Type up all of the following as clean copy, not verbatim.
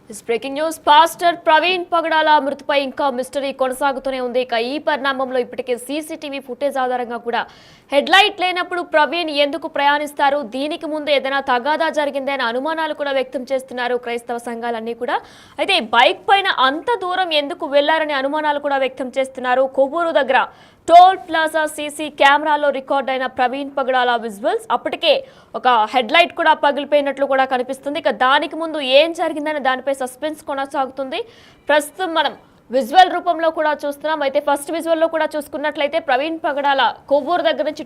Breaking news pastor Praveen పగడాల మృతిపై ఇంకా mystery కొనసాగుతూనే ఉంది. ఇక ఈ పరిణామంలో ఇప్పటికే సీసీటీవీ ఫుటేజ్ ఆధారంగా కూడా హెడ్లైట్ లేనప్పుడు ప్రవీణ్ ఎందుకు ప్రయాణిస్తారు, దీనికి ముందు ఏదైనా తగాదా జరిగిందనే అనుమానాలు కూడా వ్యక్తం చేస్తున్నారు క్రైస్తవ సంఘాలన్నీ కూడా. అయితే బైక్ పైన అంత దూరం ఎందుకు వెళ్లారనే అనుమానాలు కూడా వ్యక్తం చేస్తున్నారు. కొవ్వూరు దగ్గర టోల్ ప్లాజా సీసీ కెమెరాలో రికార్డ్ అయిన ప్రవీణ్ పగడాల విజువల్స్ అప్పటికే ఒక హెడ్లైట్ కూడా పగిలిపోయినట్లు కూడా కనిపిస్తుంది. ఇక దానికి ముందు ఏం జరిగిందనే దానిపై సస్పెన్స్ కొనసాగుతుంది. ప్రస్తుతం మనం విజువల్ రూపంలో కూడా చూస్తున్నాం. అయితే ఫస్ట్ విజువల్లో కూడా చూసుకున్నట్లయితే ప్రవీణ్ పగడాల కొవ్వూరు దగ్గర నుంచి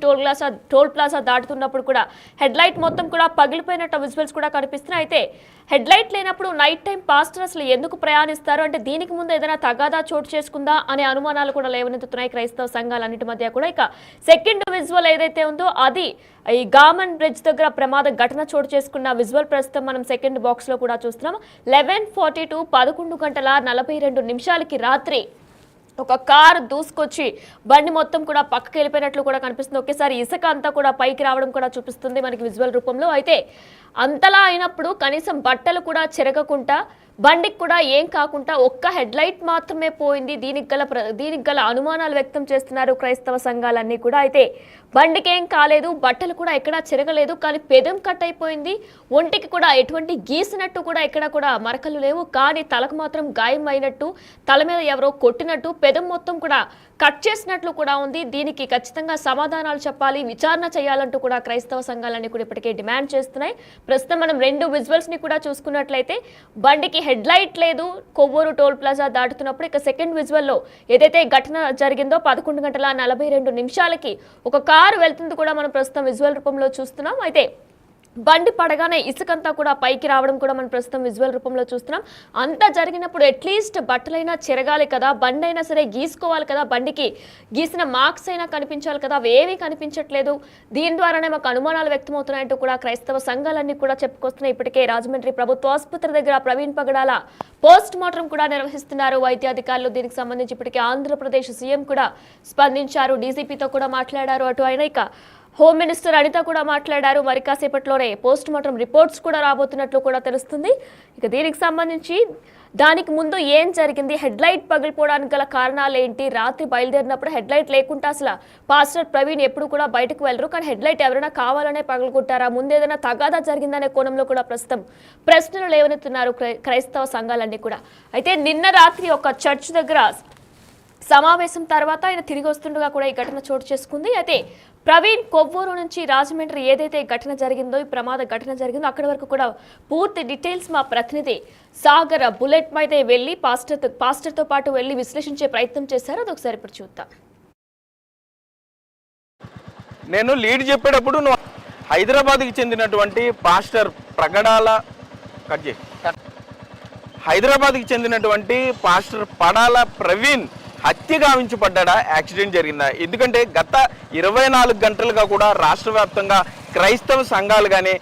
టోల్ ప్లాజా దాటుతున్నప్పుడు కూడా హెడ్లైట్ మొత్తం కూడా పగిలిపోయినట్టు విజువల్స్ కూడా కనిపిస్తున్నాయి. అయితే హెడ్లైట్ లేనప్పుడు నైట్ టైం పాస్టర్ అసలు ఎందుకు ప్రయాణిస్తారు అంటే దీనికి ముందు ఏదైనా తగాదా చోటు చేసుకుందా అనే అనుమానాలు కూడా లేవనెత్తుతున్నాయి క్రైస్తవ సంఘాలన్నిటి మధ్య కూడా. ఇక సెకండ్ విజువల్ ఏదైతే ఉందో అది ఈ గామన్ బ్రిడ్జ్ దగ్గర ప్రమాద ఘటన చోటు చేసుకున్న విజువల్ ప్రస్తుతం మనం సెకండ్ బాక్స్ లో కూడా చూస్తున్నాం. 11:42 11:42 రాత్రి ఒక కారు దూసుకొచ్చి బండి మొత్తం కూడా పక్కకి వెళ్ళిపోయినట్లు కూడా కనిపిస్తుంది. ఒకేసారి ఇసుక అంతా కూడా పైకి రావడం కూడా చూపిస్తుంది మనకి విజువల్ రూపంలో. అయితే అంతలా అయినప్పుడు కనీసం బట్టలు కూడా చెరగకుండా బండికి కూడా ఏం కాకుండా ఒక్క హెడ్లైట్ మాత్రమే పోయింది. దీనికి గల అనుమానాలు వ్యక్తం చేస్తున్నారు క్రైస్తవ సంఘాలన్నీ కూడా. అయితే బండికి ఏం కాలేదు, బట్టలు కూడా ఎక్కడా చెరగలేదు, కానీ పెదం కట్ అయిపోయింది. ఒంటికి కూడా ఎటువంటి గీసినట్టు కూడా ఎక్కడ కూడా మరకలు లేవు, కానీ తలకు మాత్రం గాయం అయినట్టు, తల మీద ఎవరో కొట్టినట్టు, పెదం మొత్తం కూడా కట్ చేసినట్లు కూడా ఉంది. దీనికి ఖచ్చితంగా సమాధానాలు చెప్పాలి, విచారణ చేయాలంటూ కూడా క్రైస్తవ సంఘాలన్నీ కూడా ఇప్పటికే డిమాండ్ చేస్తున్నాయి. ప్రస్తుతం మనం రెండు విజువల్స్ ని కూడా చూసుకున్నట్లయితే బండికి హెడ్లైట్ లేదు కొవ్వూరు టోల్ ప్లాజా దాటుతున్నప్పుడు. ఇక సెకండ్ విజువల్లో ఏదైతే ఘటన జరిగిందో 11:42 ఒక కారు వెళ్తుంది కూడా మనం ప్రస్తుతం విజువల్ రూపంలో చూస్తున్నాం. అయితే బండి పడగానే ఇసుకంతా కూడా పైకి రావడం కూడా మనం ప్రస్తుతం విజువల్ రూపంలో చూస్తున్నాం. అంతా జరిగినప్పుడు అట్లీస్ట్ బట్టలైనా చెరగాలి కదా, బండి అయినా సరే గీసుకోవాలి కదా, బండికి గీసిన మార్క్స్ అయినా కనిపించాలి కదా, అవేమీ కనిపించట్లేదు. దీని ద్వారానే మాకు అనుమానాలు వ్యక్తమవుతున్నాయంటూ కూడా క్రైస్తవ సంఘాలన్నీ కూడా చెప్పుకొస్తున్నాయి. ఇప్పటికే రాజమండ్రి ప్రభుత్వ ఆసుపత్రి దగ్గర ప్రవీణ్ పగడాల పోస్ట్ మార్టం కూడా నిర్వహిస్తున్నారు వైద్యాధికారులు. దీనికి సంబంధించి ఇప్పటికే ఆంధ్రప్రదేశ్ సీఎం కూడా స్పందించారు, డీజీపీతో కూడా మాట్లాడారు. అటు ఆయన ఇక హోమ్ మినిస్టర్ అనిత కూడా మాట్లాడారు. మరి కాసేపట్లోనే పోస్ట్ మార్టం రిపోర్ట్స్ కూడా రాబోతున్నట్లు కూడా తెలుస్తుంది. ఇక దీనికి సంబంధించి దానికి ముందు ఏం జరిగింది, హెడ్లైట్ పగిలిపోవడానికి గల కారణాలు ఏంటి, రాత్రి బయలుదేరినప్పుడు హెడ్లైట్ లేకుండా అసలు పాస్టర్ ప్రవీణ్ ఎప్పుడు కూడా బయటకు వెళ్ళరు, కానీ హెడ్లైట్ ఎవరైనా కావాలనే పగలగొట్టారా, ముందు ఏదైనా తగాదా జరిగిందనే కోణంలో కూడా ప్రస్తుతం ప్రశ్నలు లేవనెత్తున్నారు క్రైస్తవ సంఘాలన్నీ కూడా. అయితే నిన్న రాత్రి ఒక చర్చ్ దగ్గర సమావేశం తర్వాత ఆయన తిరిగి వస్తుండగా కూడా ఈ ఘటన చోటు చేసుకుంది. అయితే ప్రవీణ్ కొవ్వూరు నుంచి రాజమండ్రి ఏదైతే ఘటన జరిగిందో, ఈ ప్రమాద ఘటన జరిగిందో అక్కడి వరకు కూడా పూర్తి డీటెయిల్స్ మా ప్రతినిధి సాగర్ బుల్లెట్ మీద వెళ్ళి పాస్టర్తో పాటు వెళ్ళి విశ్లేషించే ప్రయత్నం చేశారు. అది ఒకసారి ఇప్పుడు చూద్దాం. నేను లీడ్ చెప్పేటప్పుడు హైదరాబాద్కి చెందినటువంటి పాస్టర్ హైదరాబాద్కి చెందినటువంటి పాస్టర్ పడాల ప్రవీణ్ హత్య గావించబడ్డా, యాక్సిడెంట్ జరిగిందా? ఎందుకంటే గత 24 గంటలుగా కూడా రాష్ట్ర వ్యాప్తంగా క్రైస్తవ సంఘాలు కానీ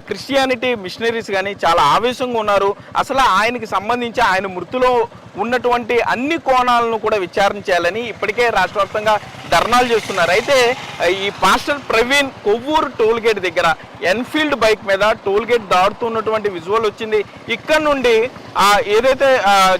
క్రిస్టియానిటీ మిషనరీస్ కానీ చాలా ఆవేశంగా ఉన్నారు. అసలు ఆయనకి సంబంధించి ఆయన మృతిలో ఉన్నటువంటి అన్ని కోణాలను కూడా విచారణ చేయాలని ఇప్పటికే రాష్ట్ర వ్యాప్తంగా ధర్నాలు చేస్తున్నారు. అయితే ఈ pastor Praveen Kovvur toll gate దగ్గర ఎన్ఫీల్డ్ బైక్ మీద టోల్ గేట్ దాటుతున్నటువంటి విజువల్ వచ్చింది. ఇక్కడ నుండి ఏదైతే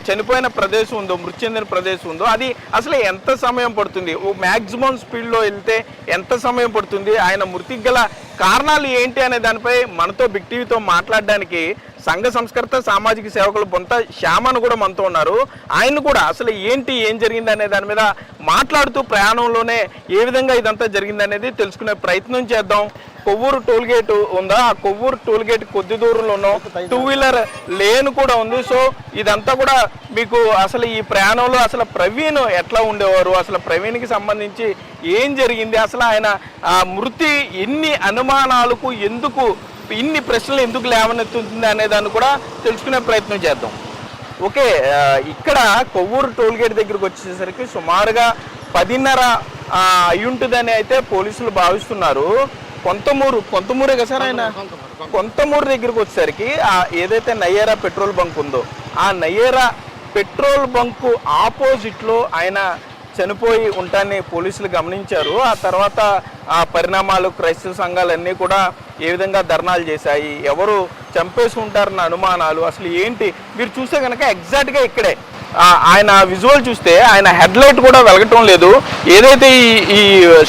చనిపోయిన ప్రదేశం ఉందో, మృతి చెందిన ప్రదేశం ఉందో, అది అసలు ఎంత సమయం పడుతుంది, మ్యాక్సిమం స్పీడ్లో వెళ్తే ఎంత సమయం పడుతుంది, ఆయన మృతికి గల కారణాలు ఏంటి అనే దానిపై మనతో బిగ్ టీవీతో మాట్లాడడానికి సంఘ సంస్కర్త సామాజిక సేవకులు బొంత శ్యామను కూడా మనతో ఉన్నారు. ఆయన కూడా అసలు ఏం జరిగింది అనే దాని మీద మాట్లాడుతూ ప్రయాణంలోనే ఏ విధంగా ఇదంతా జరిగింది అనేది తెలుసుకునే ప్రయత్నం చేద్దాం. కొవ్వూరు టోల్ గేట్ ఉందా, ఆ కొవ్వూరు టోల్ గేట్ కొద్ది దూరంలోనో 2 వీలర్ లేన్ కూడా ఉంది. సో ఇదంతా కూడా మీకు అసలు ఈ ప్రయాణంలో అసలు ప్రవీణ్ ఎట్లా ఉండేవారు, అసలు ప్రవీణ్కి సంబంధించి ఏం జరిగింది, అసలు ఆయన మృతి ఎన్ని అనుమానాలకు ఎందుకు ఇన్ని ప్రశ్నలు ఎందుకు లేవనెత్తుతుంది అనే దాన్ని కూడా తెలుసుకునే ప్రయత్నం చేద్దాం. ఓకే, ఇక్కడ కొవ్వూరు టోల్ గేట్ దగ్గరకు వచ్చేసరికి సుమారుగా 10:30 అయి ఉంటుందని అయితే పోలీసులు భావిస్తున్నారు. కొంతమూరే కదా సార్, ఆయన కొంతమూరు దగ్గరకు వచ్చేసరికి ఏదైతే నయ్యేరా పెట్రోల్ బంక్ ఉందో, ఆ నయ్యేరా పెట్రోల్ బంకు ఆపోజిట్లో ఆయన చనిపోయి ఉంటాన్ని పోలీసులు గమనించారు. ఆ తర్వాత ఆ పరిణామాలు క్రైస్తవ సంఘాలన్నీ కూడా ఏ విధంగా ధర్నాలు చేశాయి, ఎవరు చంపేసి ఉంటారన్న అనుమానాలు అసలు ఏంటి మీరు చూస్తే కనుక ఎగ్జాక్ట్గా ఇక్కడే ఆయన విజువల్ చూస్తే ఆయన హెడ్ లైట్ కూడా వెలగటం లేదు. ఏదైతే ఈ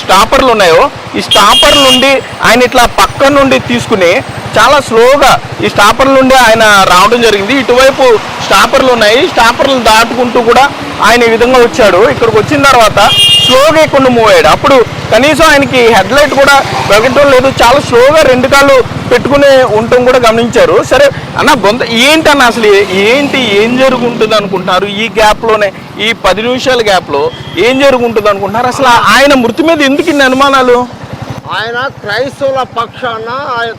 స్టాపర్లు ఉన్నాయో ఈ స్టాపర్ నుండి ఆయన ఇట్లా పక్క నుండి తీసుకుని చాలా స్లోగా ఈ స్టాపర్ల నుండి ఆయన రావడం జరిగింది. ఇటువైపు స్టాపర్లు ఉన్నాయి, స్టాపర్లు దాటుకుంటూ కూడా ఆయన ఈ విధంగా వచ్చాడు. ఇక్కడికి వచ్చిన తర్వాత స్లోగా ఇక్కడ మూవ్ అయ్యాడు. అప్పుడు కనీసం ఆయనకి హెడ్ లైట్ కూడా వెలగటం లేదు, చాలా స్లోగా రెండు కాళ్ళు పెట్టుకుని ఉండటం కూడా గమనించారు. సరే అన్న ఏంటన్న అసలు ఏం జరుగుంటుంది అనుకుంటున్నారు ఈ గ్యాప్లోనే, ఈ 10 నిమిషాల గ్యాప్లో ఏం జరుగుంటుంది అనుకుంటున్నారు? అసలు ఆయన మృతి మీద ఎందుకు ఇన్ని అనుమానాలు? ఆయన క్రైస్తవుల పక్షాన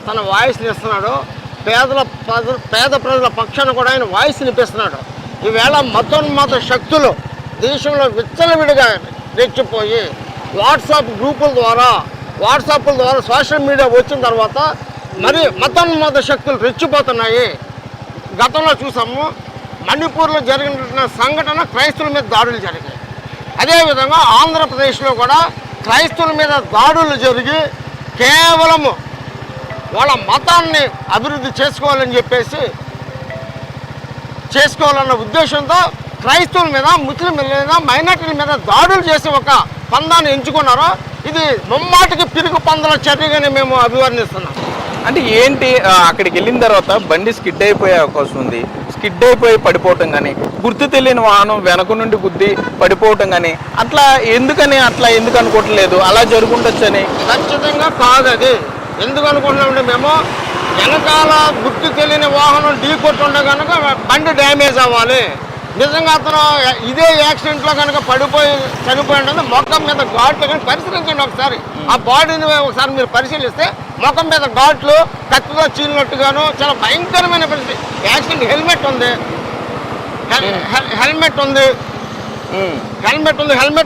తన వాయిస్ని ఇస్తున్నాడు, పేద ప్రజల పక్షాన కూడా ఆయన వాయిస్ వినిపిస్తున్నాడు. ఈవేళ మతోన్మత శక్తులు దేశంలో విచ్చలవిడిగా రెచ్చిపోయి వాట్సాప్ల ద్వారా సోషల్ మీడియా వచ్చిన తర్వాత మరి మతోన్మత శక్తులు రెచ్చిపోతున్నాయి. గతంలో చూసాము, మణిపూర్లో జరిగిన సంఘటన క్రైస్తవుల మీద దాడులు జరిగాయి. అదేవిధంగా ఆంధ్రప్రదేశ్లో కూడా క్రైస్తవుల మీద దాడులు జరిగి కేవలము వాళ్ళ మతాన్ని అభివృద్ధి చేసుకోవాలన్న ఉద్దేశంతో క్రైస్తవుల మీద, ముస్లింల మీద, మైనార్టీల మీద దాడులు చేసి ఒక పందాన్ని ఎంచుకున్నారో ఇది ముమ్మాటికి పిరుగు పందల చర్యగానే మేము అభివర్ణిస్తున్నాం. అంటే ఏంటి అక్కడికి వెళ్ళిన తర్వాత బండి స్కిడ్ అయిపోయే అవకాశం ఉంది, స్కిడ్ అయిపోయి పడిపోవటం కానీ, గుర్తు తెలియని వాహనం వెనక నుండి గుద్ది పడిపోవటం కానీ అట్లా ఎందుకు అనుకోవట్లేదు? అలా జరుగుండొచ్చని ఖచ్చితంగా కాదు. అది ఎందుకు అనుకుంటున్నామంటే మేము వెనకాల గుర్తు తెలియని వాహనం ఢీ కొట్టుండే కనుక బండి డ్యామేజ్ అవ్వాలి. నిజంగా అతను ఇదే యాక్సిడెంట్లో కనుక పడిపోయి చనిపోయి ఉంటుంది. మొఖం మీద ఘాట్లు కానీ పరిశీలించండి ఒకసారి, ఆ బాడీని ఒకసారి మీరు పరిశీలిస్తే ముఖం మీద ఘాట్లు కత్తితో చీలినట్టుగాను చాలా భయంకరమైన పరిస్థితి. యాక్సిడెంట్ హెల్మెట్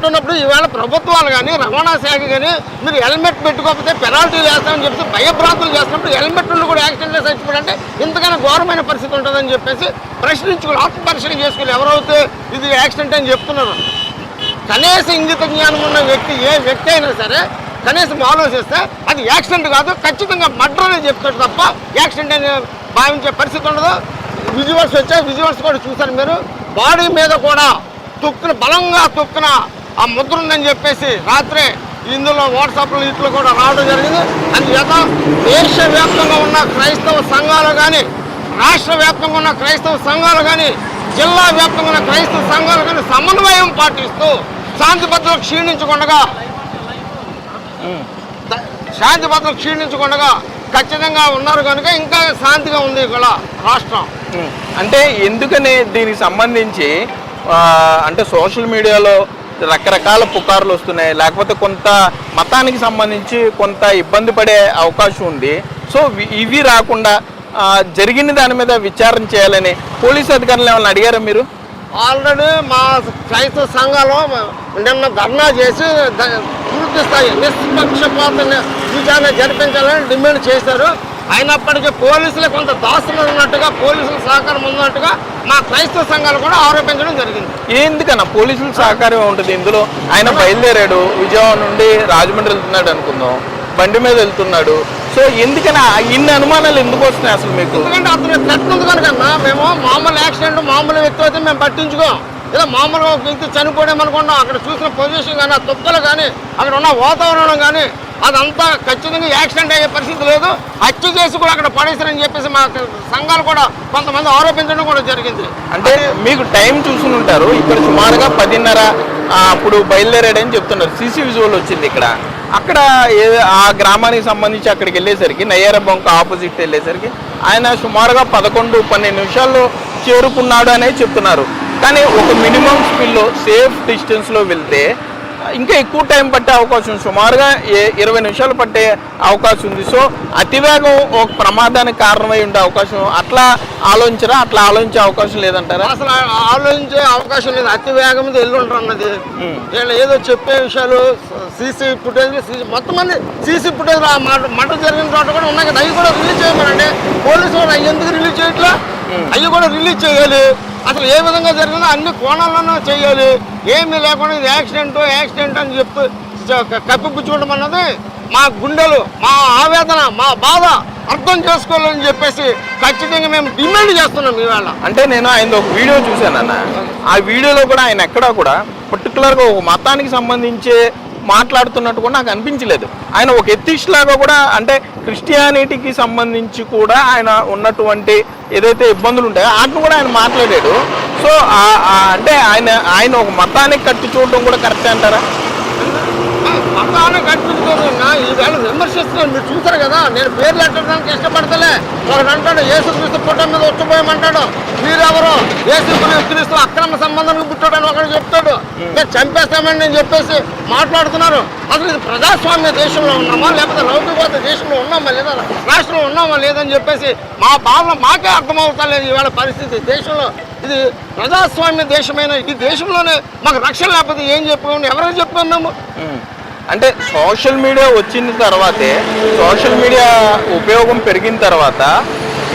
ఉన్నప్పుడు ఈవేళ ప్రభుత్వాలు కానీ రవాణా శాఖ కానీ మీరు హెల్మెట్ పెట్టుకోకపోతే పెనాల్టీలు వేస్తామని చెప్పి భయభ్రాంతులు చేస్తున్నప్పుడు హెల్మెట్ ఉండి కూడా యాక్సిడెంట్ చచ్చిపోయారంటే ఇంతకన్నా ఘోరమైన పరిస్థితి ఉంటుందని చెప్పేసి ప్రశ్నించుకుని ఆత్మపరిశీలన చేసుకుని ఎవరైతే ఇది యాక్సిడెంట్ అని చెప్తున్నారు, కనీస ఇంగిత జ్ఞానం ఉన్న వ్యక్తి ఏ వ్యక్తి అయినా సరే కనీసం ఆలోచిస్తే అది యాక్సిడెంట్ కాదు, ఖచ్చితంగా మర్డర్ అని చెప్తాడు తప్ప యాక్సిడెంట్ అని భావించే పరిస్థితి ఉండదు. విజువల్స్ వచ్చాయి, విజువల్స్ కూడా చూసారు మీరు. బాడీ మీద కూడా బలంగా తొక్కిన ఆ ముద్ర ఉందని చెప్పేసి రాత్రే ఇందులో వాట్సాప్లో ఇట్లు కూడా రావడం జరిగింది. అందుచేత దేశవ్యాప్తంగా ఉన్న క్రైస్తవ సంఘాలు కానీ, రాష్ట్ర వ్యాప్తంగా ఉన్న క్రైస్తవ సంఘాలు కానీ, జిల్లా వ్యాప్తంగా ఉన్న క్రైస్తవ సంఘాలు కానీ సమన్వయం పాటిస్తూ శాంతి భద్రతలు క్షీణించకుండా ఖచ్చితంగా ఉన్నారు కనుక ఇంకా శాంతిగా ఉంది ఇక్కడ రాష్ట్రం. అంటే ఎందుకని దీనికి సంబంధించి అంటే సోషల్ మీడియాలో రకరకాల పుకార్లు వస్తున్నాయి, లేకపోతే కొంత మతానికి సంబంధించి కొంత ఇబ్బంది పడే అవకాశం ఉంది. సో ఇవి రాకుండా జరిగిన దాని మీద విచారణ చేయాలని పోలీసు అధికారులు ఏమైనా అడిగారా మీరు? ఆల్రెడీ మా క్రైస్తవ సంఘాలు నిన్న ధర్నా చేసి పూర్తి స్థాయి నిష్పక్షపాత విచారణ జరిపించాలని డిమాండ్ చేశారు. అయినప్పటికీ పోలీసులు కొంత దాసులు ఉన్నట్టుగా, పోలీసుల సహకారం ఉన్నట్టుగా మా క్రైస్తవ సంఘాలు కూడా ఆరోపించడం జరిగింది. ఎందుకన్నా పోలీసుల సహకారం ఉంటుంది ఇందులో? ఆయన బయలుదేరాడు, విజయవాడ నుండి రాజమండ్రి వెళ్తున్నాడు అనుకుందాం, బండి మీద వెళ్తున్నాడు. సో ఎందుకని ఇన్ని అనుమానాలు ఎందుకు వస్తున్నాయి అసలు మీకు? ఎందుకంటే అతను థ్రెట్ ఉంది కనుకన్నా మేము మామూలు యాక్సిడెంట్ మామూలు వ్యక్తి అయితే మేము పట్టించుకోం. ఏదో మామూలుగా ఒక వ్యక్తి చనిపోయామనుకున్నాం, అక్కడ చూసిన పొజిషన్ కానీ, ఆ తుప్పలు కానీ, అక్కడ ఉన్న వాతావరణం కానీ అదంతా ఖచ్చితంగా యాక్సిడెంట్ అయ్యే పరిస్థితి లేదు. హత్య చేసి కూడా అక్కడ పడేసారని చెప్పేసి మా సంఘాలు కూడా కొంతమంది ఆరోపించడం కూడా జరిగింది. అంటే మీకు టైం చూసుకుని ఉంటారు, ఇక్కడ సుమారుగా 10:30 అప్పుడు బయలుదేరాడని చెప్తున్నారు. సీసీ విజువల్ వచ్చింది ఇక్కడ. అక్కడ ఆ గ్రామానికి సంబంధించి అక్కడికి వెళ్ళేసరికి నయ్యార బొంక ఆపోజిట్ వెళ్ళేసరికి ఆయన సుమారుగా 11-12 నిమిషాల్లో చేరుకున్నాడు అనేది చెప్తున్నారు. కానీ ఒక మినిమం స్పీడ్లో సేఫ్ డిస్టెన్స్లో వెళ్తే ఇంకా ఎక్కువ టైం పట్టే అవకాశం, సుమారుగా 20 నిమిషాలు పట్టే అవకాశం ఉంది. సో అతివేగం ఒక ప్రమాదానికి కారణమై ఉండే అవకాశం, అట్లా ఆలోచించే అవకాశం లేదంటారా? అసలు ఆలోచించే అవకాశం లేదు. అతి వేగం మీద వెళ్ళుంటారు అన్నది వీళ్ళు ఏదో చెప్పే విషయాలు. సీసీ ఫుటేజ్ మొత్తం మంది సీసీ ఫుటేజ్ మంట జరిగిన చోట కూడా ఉన్నాయి కదా, అవి కూడా రిలీజ్ చేయమనండి. పోలీసు వాళ్ళు అవి ఎందుకు రిలీజ్ చేయట్లా? అవి కూడా రిలీజ్ చేయాలి. అసలు ఏ విధంగా జరిగిందో అన్ని కోణాల్లోనూ చేయాలి. ఏమీ లేకుండా ఇది యాక్సిడెంట్ అని చెప్తూ కప్పిపుచ్చుకోవడం అన్నది మా గుండెలు, మా ఆవేదన, మా బాధ అర్థం చేసుకోవాలని చెప్పేసి ఖచ్చితంగా మేము డిమాండ్ చేస్తున్నాం ఈవేళ. అంటే నేను ఆయన ఒక వీడియో చూశానన్న, ఆ వీడియోలో కూడా ఆయన ఎక్కడా కూడా పర్టికులర్గా ఒక మతానికి సంబంధించి మాట్లాడుతున్నట్టు కూడా నాకు అనిపించలేదు. ఆయన ఒక ఎథిస్ట్ లాగా కూడా, అంటే క్రిస్టియానిటీకి సంబంధించి కూడా ఆయన ఉన్నటువంటి ఏదైతే ఇబ్బందులు ఉంటాయో వాటిని కూడా ఆయన మాట్లాడాడు. సో అంటే ఆయన ఒక మతానికి కట్టి చూడడం కూడా కరెక్ట్ అంటారా? మతాన్ని కట్టించుకోదన్నా ఈవేళ విమర్శిస్తున్నాను. మీరు చూసారు కదా, నేను పేర్లు ఎట్టడానికి ఇష్టపడతలే. ఒకడు అంటాడు యేసుక్రీస్తు పుట్ట మీద వచ్చిపోయామంటాడు, మీరెవరో యేసుక్రీస్తు అక్రమ సంబంధానికి పుట్టాడని ఒకడు చెప్తాడు, నేను చంపేస్తామని నేను చెప్పేసి మాట్లాడుతున్నారు. అసలు ఇది ప్రజాస్వామ్య దేశంలో ఉన్నామా లేకపోతే లౌకికవాద దేశంలో ఉన్నామా లేదా, రాష్ట్రంలో ఉన్నామా లేదని చెప్పేసి మా బాధ మాకే అర్థమవుతలేదు ఈవేళ పరిస్థితి. దేశంలో ఇది ప్రజాస్వామ్య దేశమైన ఈ దేశంలోనే మాకు రక్షణ లేకపోతే ఏం చెప్పుకోండి, ఎవరైనా చెప్పుకోండి మేము. అంటే సోషల్ మీడియా వచ్చిన తర్వాతే, సోషల్ మీడియా ఉపయోగం పెరిగిన తర్వాత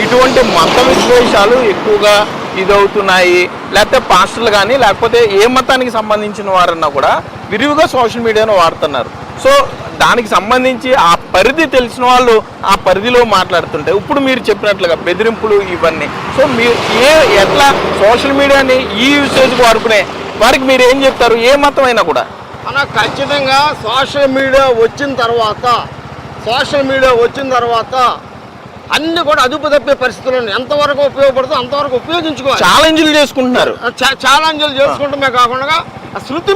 ఇటువంటి మత విద్వేషాలు ఎక్కువగా ఇదవుతున్నాయి. లేకపోతే పాస్టర్లు కానీ లేకపోతే ఏ మతానికి సంబంధించిన వారన్నా కూడా విరివిగా సోషల్ మీడియాను వాడుతున్నారు. సో దానికి సంబంధించి ఆ పరిధి తెలిసిన వాళ్ళు ఆ పరిధిలో మాట్లాడుతుంటే ఇప్పుడు మీరు చెప్పినట్లుగా బెదిరింపులు ఇవన్నీ, సో మీరు ఎట్లా సోషల్ మీడియాని ఈ యూసేజ్కి వాడుకునే వారికి మీరు ఏం చెప్తారు? ఏ మతం అయినా కూడా ఖచ్చితంగా సోషల్ మీడియా వచ్చిన తర్వాత అన్ని కూడా అదుపు తప్పే పరిస్థితులు ఎంతవరకు ఉపయోగపడుతుందో అంతవరకు ఉపయోగించుకోవాలి. ఛాలెంజ్లు చేసుకుంటున్నారు. ఛాలెంజ్లు చేసుకుంటమే కాకుండా శృతి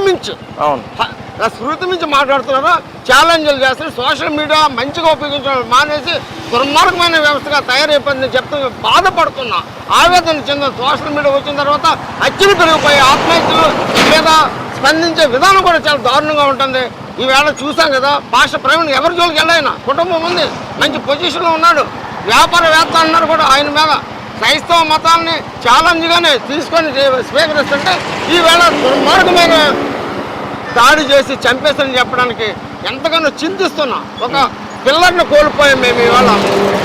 మించి మాట్లాడుతున్నారు, ఛాలెంజ్లు చేస్తారు. సోషల్ మీడియా మంచిగా ఉపయోగించడం మానేసి దుర్మార్గమైన వ్యవస్థగా తయారైపోయిందని చెప్తూ బాధపడుతున్నా, ఆవేదన చెందిన. సోషల్ మీడియా వచ్చిన తర్వాత హత్యలు పెరిగిపోయి ఆత్మహత్యలు మీద స్పందించే విధానం కూడా చాలా దారుణంగా ఉంటుంది. ఈవేళ చూసాం కదా, పాస్టర్ ప్రవీణ్ ఎవరి జోలికి వెళ్ళాయన, కుటుంబం ఉంది, మంచి పొజిషన్లో ఉన్నాడు, వ్యాపారవేత్త అన్నారు కూడా. ఆయన మీద క్రైస్తవ మతాన్ని ఛాలెంజ్గానే తీసుకొని స్వీకరిస్తుంటే ఈవేళ దుర్మార్గమైన దాడి చేసి చంపేస్తారని చెప్పడానికి ఎంతగానో చింతిస్తున్నా. ఒక పిల్లర్ని కోల్పోయాం మేము ఇవాళ.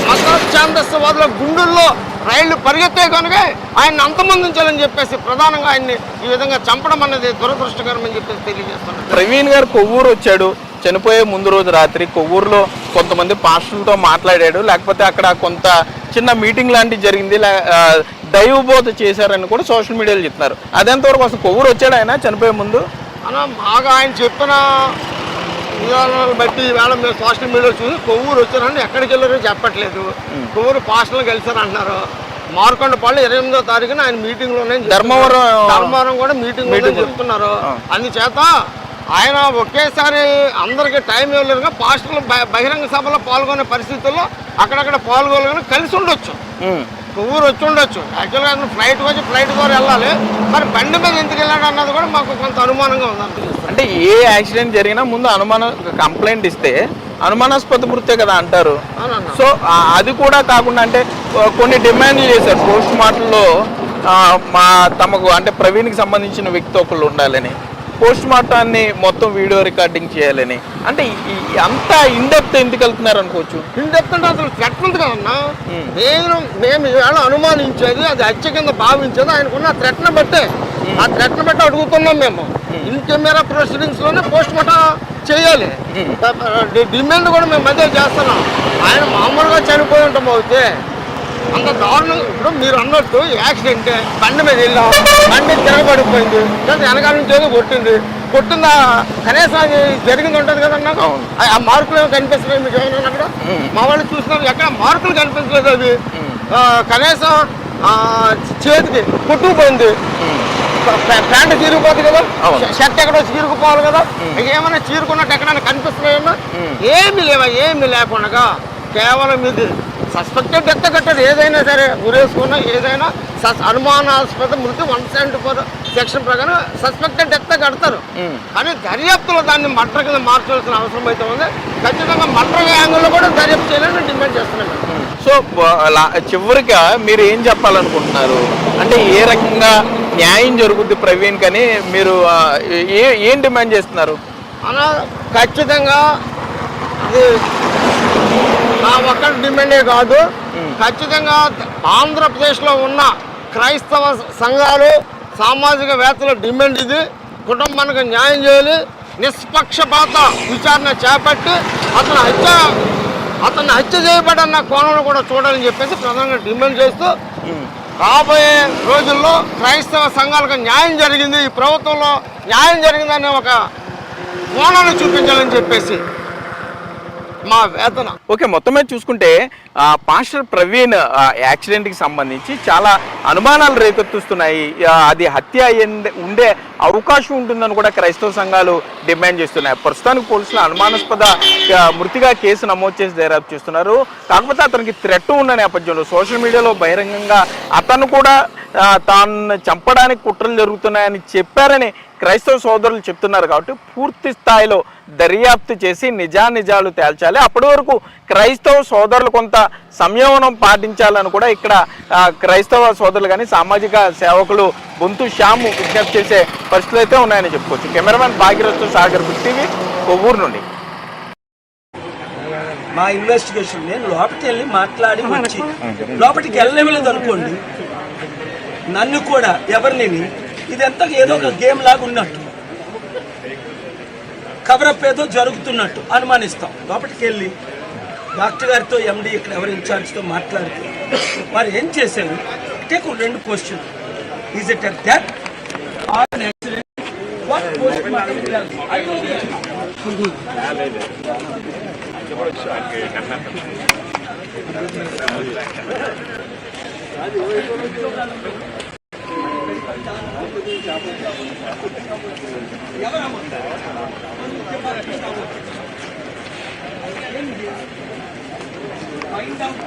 మత ఛాందస్వాదుల గుండెల్లో రైళ్లు పరిగెత్తే కనుక ఆయన్ని అంతమొందించాలని చెప్పేసి ప్రధానంగా ఆయన్ని ఈ విధంగా చంపడం అనేది దురదృష్టకరం అని చెప్పేసి తెలియజేస్తున్నాను. ప్రవీణ్ గారు కొవ్వూరు వచ్చాడు, చనిపోయే ముందు రోజు రాత్రి కొవ్వూరులో కొంతమంది పాస్టర్లతో మాట్లాడాడు, లేకపోతే అక్కడ కొంత చిన్న మీటింగ్ లాంటివి జరిగింది, దైవబోధ చేశారని కూడా సోషల్ మీడియాలో చెప్తున్నారు. అదెంతవరకు అసలు కొవ్వూరు వచ్చాడు ఆయన చనిపోయే ముందు? అన్న బాగా ఆయన చెప్పిన విధానాలను బట్టి ఈవేళ మేము సోషల్ మీడియాలో చూసి కొవ్వూరు వచ్చారని ఎక్కడికి వెళ్ళారో చెప్పట్లేదు. కొవ్వూరు పాస్టర్లు కలిసారు అంటున్నారు. మార్కొండపల్లి 28వ తారీఖున ఆయన మీటింగ్లోనే, ధర్మవరం కూడా మీటింగ్లోనే చెప్తున్నారు. అందుచేత ఆయన ఒకేసారి అందరికీ టైం ఇవ్వలేరుగా పాస్టర్లు బహిరంగ సభలో పాల్గొనే పరిస్థితుల్లో అక్కడక్కడ పాల్గొనగానే కలిసి ఉండొచ్చు, కొవ్వూరు వచ్చి ఉండొచ్చు. యాక్చువల్గా అతను ఫ్లైట్ ద్వారా వెళ్ళాలి, మరి బండి మీద ఎందుకు వెళ్ళాడు అన్నది కూడా మాకు కొంత అనుమానంగా ఉంది. అంటే ఏ యాక్సిడెంట్ జరిగినా ముందు కంప్లైంట్ ఇస్తే అనుమానాస్పద మృతే కదా అంటారు. సో అది కూడా కాకుండా అంటే కొన్ని డిమాండ్లు చేశారు పోస్ట్ మార్టంలో, తమకు అంటే ప్రవీణ్కి సంబంధించిన వ్యక్తి ఒకళ్ళు ఉండాలని, పోస్ట్ మార్టాన్ని మొత్తం వీడియో రికార్డింగ్ చేయాలని. అంటే అంత ఇండెప్త్ ఎందుకు వెళ్తున్నారు అనుకోవచ్చు? ఇండెప్త్ అంటే అసలు థ్రెట్ ఉంది కదన్నా. మేము ఈవేళ అనుమానించేది, అది హత్య కింద భావించేది ఆయనకున్న థ్రెట్ను బట్టే. ఆ థ్రెట్ను బట్టి అడుగుతున్నాం మేము. ఇన్ కెమెరా ప్రొసీడింగ్స్లోనే పోస్ట్ మార్టం చేయాలి డిమాండ్ కూడా మేము మధ్య చేస్తున్నాం. ఆయన మామూలుగా చనిపోయి ఉంటాం అయితే అంత దారుణం. ఇప్పుడు మీరు అన్నట్టు యాక్సిడెంట్, బండి మీద వెళ్ళాం, బండి తిరగబడిపోయింది, వెనకాల నుంచి ఏదో కొట్టిందా కనీసం అది జరిగింది ఉంటుంది కదన్నా. ఆ మార్కులు ఏమో కనిపిస్తున్నాయి మీకు ఏమన్నా? అక్కడ మా వాళ్ళు చూస్తున్నారు, ఎక్కడ మార్కులు కనిపించలేదు. అవి కనీసం చేతికి కొట్టుకుపోయింది, ప్యాంటు చీరుకుపోతుంది కదా, షర్ట్ ఎక్కడో చీరుకుపోవాలి కదా, ఏమైనా చీరుకున్నట్టు ఎక్కడైనా కనిపిస్తున్నాయన్నా? ఏమీ లేకుండా కేవలం ఇది సస్పెక్టెడ్ డెత్ కట్టదు. ఏదైనా సరే గురేసుకున్నా ఏదైనా అనుమానాస్పద మృతి 174 సెక్షన్ ప్రకారం సస్పెక్టెడ్ డెత్ కడతారు. కానీ దర్యాప్తులో దాన్ని మర్డర్ కింద మార్చాల్సిన అవసరం అయితే ఉంది. ఖచ్చితంగా మర్డర్ యాంగిల్లో కూడా దర్యాప్తు చేయాలని డిమాండ్ చేస్తున్నాను. సో చివరిగా మీరు ఏం చెప్పాలనుకుంటున్నారు? అంటే ఏ రకంగా న్యాయం జరుగుద్ది ప్రవీణ్ కానీ మీరు ఏం డిమాండ్ చేస్తున్నారు? అలా ఖచ్చితంగా ఇది నా ఒక్కటి డిమాండే కాదు, ఖచ్చితంగా ఆంధ్రప్రదేశ్లో ఉన్న క్రైస్తవ సంఘాలు సామాజికవేత్తల డిమాండ్ ఇది. కుటుంబానికి న్యాయం చేయాలి, నిష్పక్షపాత విచారణ చేపట్టి అతన్ని హత్య చేయబడన్న కోణంలో కూడా చూడాలని చెప్పేసి ప్రధానంగా డిమాండ్ చేస్తూ రాబోయే రోజుల్లో క్రైస్తవ సంఘాలకు న్యాయం జరిగింది, ఈ ప్రభుత్వంలో న్యాయం జరిగిందనే ఒక కోణాన్ని చూపించాలని చెప్పేసి మా వేతన. ఓకే, మొత్తం మీద చూసుకుంటే పాస్టర్ ప్రవీణ్ యాక్సిడెంట్కి సంబంధించి చాలా అనుమానాలు రేకెత్తిస్తున్నాయి. అది హత్య ఉండే అవకాశం ఉంటుందని కూడా క్రైస్తవ సంఘాలు డిమాండ్ చేస్తున్నాయి. ప్రస్తుతానికి పోలీసులు అనుమానాస్పద మృతిగా కేసు నమోదు చేసి దర్యాప్తు చేస్తున్నారు. కాకపోతే అతనికి థ్రెట్ ఉన్న నేపథ్యంలో సోషల్ మీడియాలో బహిరంగంగా అతను కూడా తాను చంపడానికి కుట్రలు జరుగుతున్నాయని చెప్పారని క్రైస్తవ సోదరులు చెప్తున్నారు. కాబట్టి పూర్తి స్థాయిలో దర్యాప్తు చేసి నిజానిజాలు తేల్చాలి. అప్పటి వరకు క్రైస్తవ సోదరులు కొంత సంయమనం పాటించాలని కూడా ఇక్కడ క్రైస్తవ సోదరులు కానీ సామాజిక సేవకులు బొంతు శ్యాము విజ్ఞప్తి చేసే పరిస్థితులు అయితే ఉన్నాయని చెప్పుకోవచ్చు. కెమెరామెన్ భాగీరథ్ సాగర్ టీవీ కొవ్వూరు నుండి. మా ఇన్వెస్టిగేషన్ నేను లోపలికి వెళ్ళి మాట్లాడి వచ్చి లోపలికి వెళ్ళలేదు అనుకోండి, నన్ను కూడా ఎవరిని ఇదంతా ఏదో ఒక గేమ్ లాగా ఉన్నట్టు, కవరప్ ఏదో జరుగుతున్నట్టు అనుమానిస్తాం. లోపలికి వెళ్ళి డాక్టర్ గారితో ఎండి ఇక్కడ ఎవరి ఇన్ఛార్జ్తో మాట్లాడితే వారు ఏం చేశారు take 2 question, is it a death or an accident, what post mortem I don't find out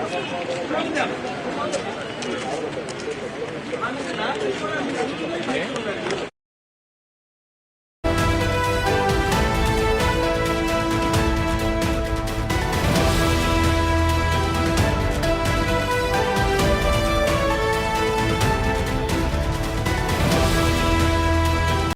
from them.